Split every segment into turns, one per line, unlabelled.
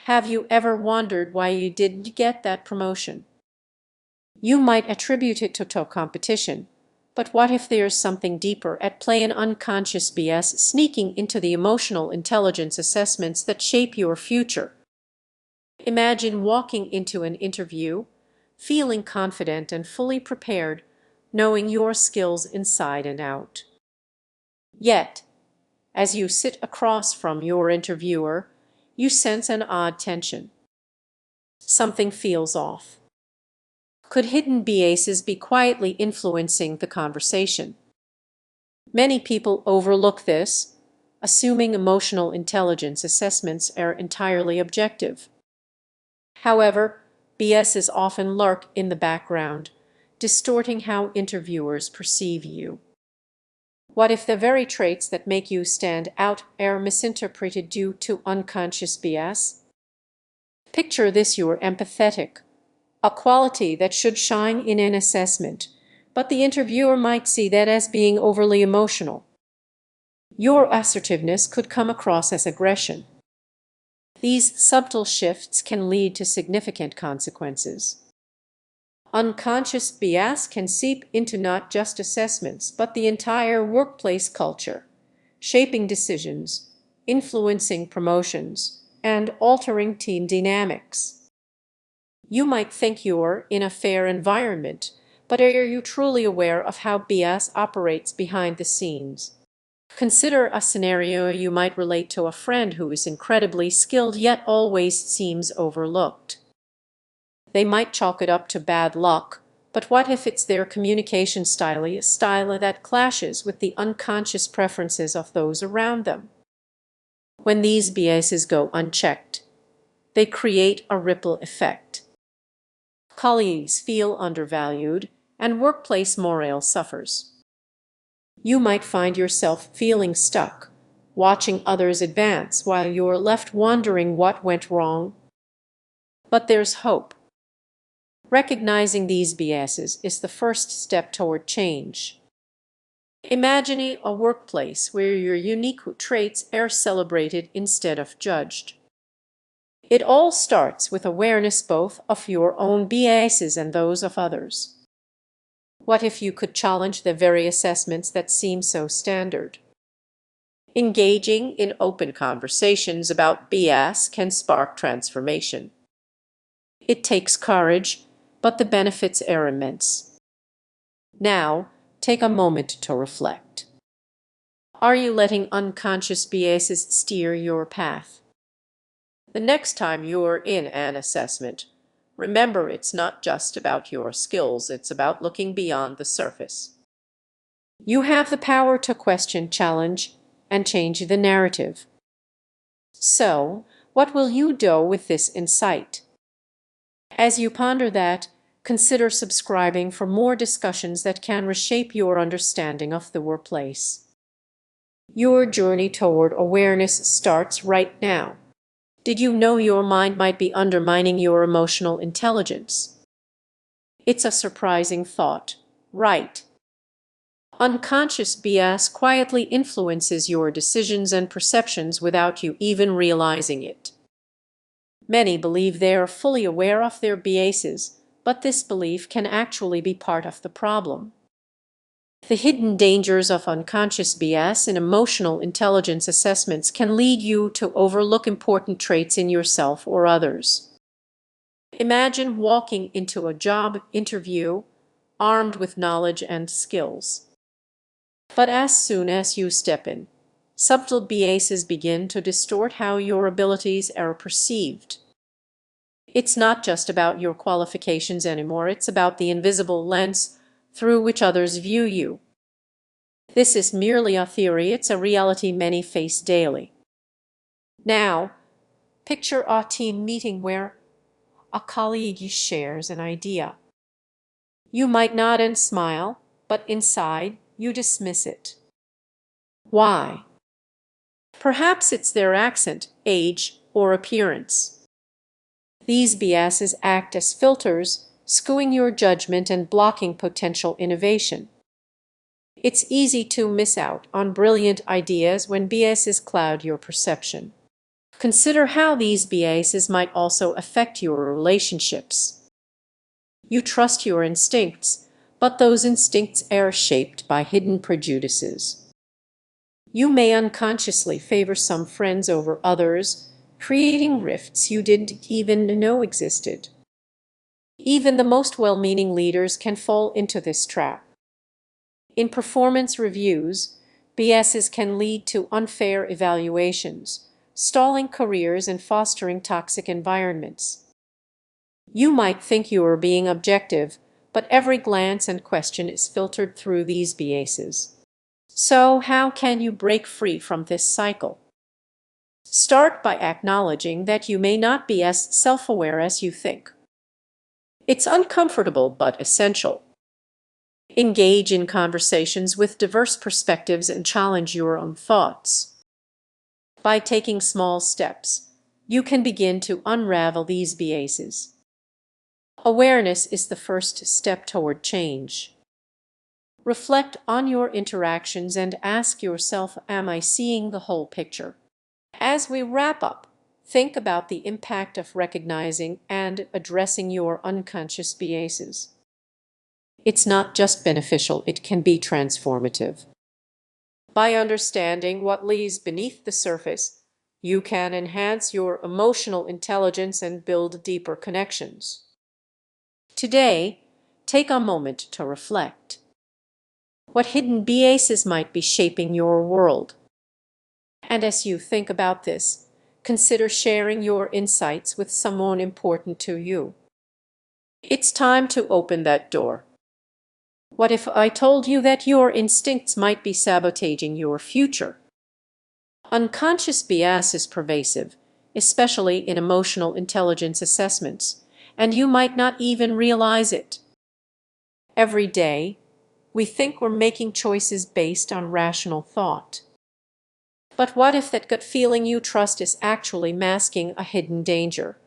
Have you ever wondered why you didn't get that promotion? You might attribute it to competition, but what if there's something deeper at play, an unconscious bias sneaking into the emotional intelligence assessments that shape your future? Imagine walking into an interview, feeling confident and fully prepared, knowing your skills inside and out. Yet, as you sit across from your interviewer, you sense an odd tension. Something feels off. Could hidden biases be quietly influencing the conversation? Many people overlook this, assuming emotional intelligence assessments are entirely objective. However, biases often lurk in the background, distorting how interviewers perceive you. What if the very traits that make you stand out are misinterpreted due to unconscious bias? Picture this: you're empathetic, a quality that should shine in an assessment, but the interviewer might see that as being overly emotional. Your assertiveness could come across as aggression. These subtle shifts can lead to significant consequences. Unconscious bias can seep into not just assessments, but the entire workplace culture, shaping decisions, influencing promotions, and altering team dynamics. You might think you're in a fair environment, but are you truly aware of how bias operates behind the scenes? Consider a scenario you might relate to: a friend who is incredibly skilled yet always seems overlooked. They might chalk it up to bad luck, but what if it's their communication style that clashes with the unconscious preferences of those around them? When these biases go unchecked, they create a ripple effect. Colleagues feel undervalued, and workplace morale suffers. You might find yourself feeling stuck, watching others advance while you're left wondering what went wrong. But there's hope. Recognizing these biases is the first step toward change. Imagining a workplace where your unique traits are celebrated instead of judged. It all starts with awareness both of your own biases and those of others. What if you could challenge the very assessments that seem so standard? Engaging in open conversations about bias can spark transformation. It takes courage, but the benefits are immense. Now, take a moment to reflect. Are you letting unconscious biases steer your path? The next time you're in an assessment, remember it's not just about your skills, it's about looking beyond the surface. You have the power to question, challenge, and change the narrative. So, what will you do with this insight? As you ponder that, consider subscribing for more discussions that can reshape your understanding of the workplace. Your journey toward awareness starts right now. Did you know your mind might be undermining your emotional intelligence? It's a surprising thought, right? Unconscious bias quietly influences your decisions and perceptions without you even realizing it. Many believe they are fully aware of their biases, but this belief can actually be part of the problem. The hidden dangers of unconscious bias in emotional intelligence assessments can lead you to overlook important traits in yourself or others. Imagine walking into a job interview armed with knowledge and skills. But as soon as you step in, subtle biases begin to distort how your abilities are perceived. It's not just about your qualifications anymore, it's about the invisible lens through which others view you. This is merely a theory, it's a reality many face daily. Now, picture a team meeting where a colleague shares an idea. You might nod and smile, but inside you dismiss it. Why? Perhaps it's their accent, age, or appearance. These biases act as filters, skewing your judgment and blocking potential innovation. It's easy to miss out on brilliant ideas when biases cloud your perception. Consider how these biases might also affect your relationships. You trust your instincts, but those instincts are shaped by hidden prejudices. You may unconsciously favor some friends over others, creating rifts you didn't even know existed. Even the most well-meaning leaders can fall into this trap. In performance reviews, BSs can lead to unfair evaluations, stalling careers and fostering toxic environments. You might think you are being objective, but every glance and question is filtered through these biases. So, how can you break free from this cycle? Start by acknowledging that you may not be as self-aware as you think. It's uncomfortable but essential. Engage in conversations with diverse perspectives and challenge your own thoughts. By taking small steps, you can begin to unravel these biases. Awareness is the first step toward change. Reflect on your interactions and ask yourself, am I seeing the whole picture? As we wrap up, think about the impact of recognizing and addressing your unconscious biases. It's not just beneficial, it can be transformative. By understanding what lies beneath the surface, you can enhance your emotional intelligence and build deeper connections. Today, take a moment to reflect. What hidden biases might be shaping your world? And as you think about this, consider sharing your insights with someone important to you. It's time to open that door. What if I told you that your instincts might be sabotaging your future? Unconscious bias is pervasive, especially in emotional intelligence assessments, and you might not even realize it. Every day, we think we're making choices based on rational thought. But what if that gut feeling you trust is actually masking a hidden danger?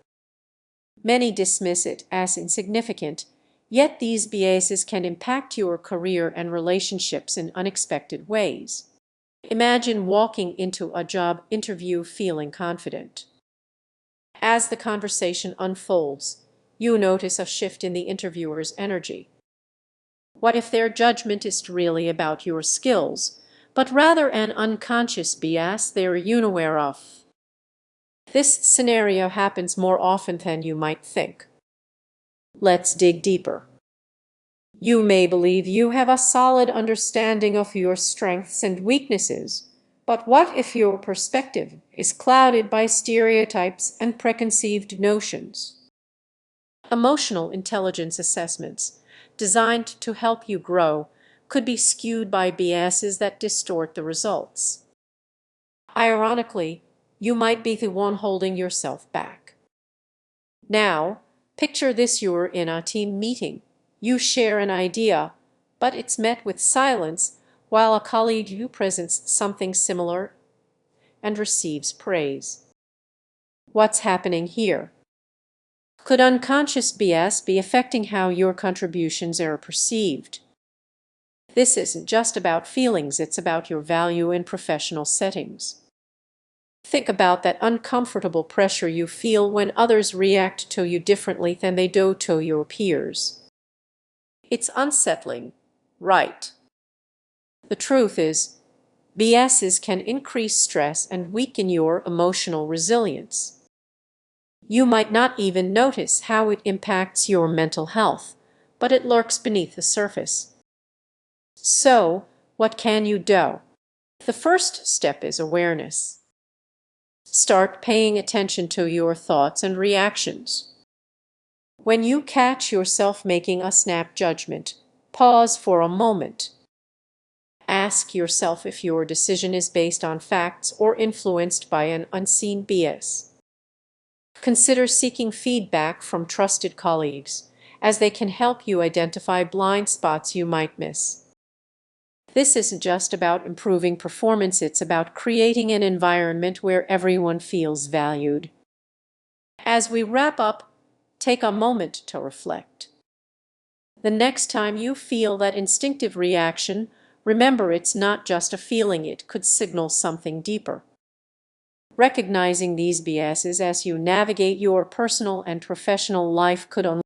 Many dismiss it as insignificant, yet these biases can impact your career and relationships in unexpected ways. Imagine walking into a job interview feeling confident. As the conversation unfolds, you notice a shift in the interviewer's energy. What if their judgment is really about your skills, but rather an unconscious bias they're unaware of? This scenario happens more often than you might think. Let's dig deeper. You may believe you have a solid understanding of your strengths and weaknesses, but what if your perspective is clouded by stereotypes and preconceived notions? Emotional intelligence assessments, designed to help you grow, could be skewed by biases that distort the results. Ironically, you might be the one holding yourself back. Now, picture this: you're in a team meeting. You share an idea, but it's met with silence, while a colleague you presents something similar and receives praise. What's happening here? Could unconscious bias be affecting how your contributions are perceived? This isn't just about feelings, it's about your value in professional settings. Think about that uncomfortable pressure you feel when others react to you differently than they do to your peers. It's unsettling, right? The truth is, BSs can increase stress and weaken your emotional resilience. You might not even notice how it impacts your mental health, but it lurks beneath the surface. So, what can you do? The first step is awareness. Start paying attention to your thoughts and reactions. When you catch yourself making a snap judgment, pause for a moment. Ask yourself if your decision is based on facts or influenced by an unseen bias. Consider seeking feedback from trusted colleagues, as they can help you identify blind spots you might miss. This isn't just about improving performance, it's about creating an environment where everyone feels valued. As we wrap up, take a moment to reflect. The next time you feel that instinctive reaction, remember it's not just a feeling, it could signal something deeper. Recognizing these biases as you navigate your personal and professional life could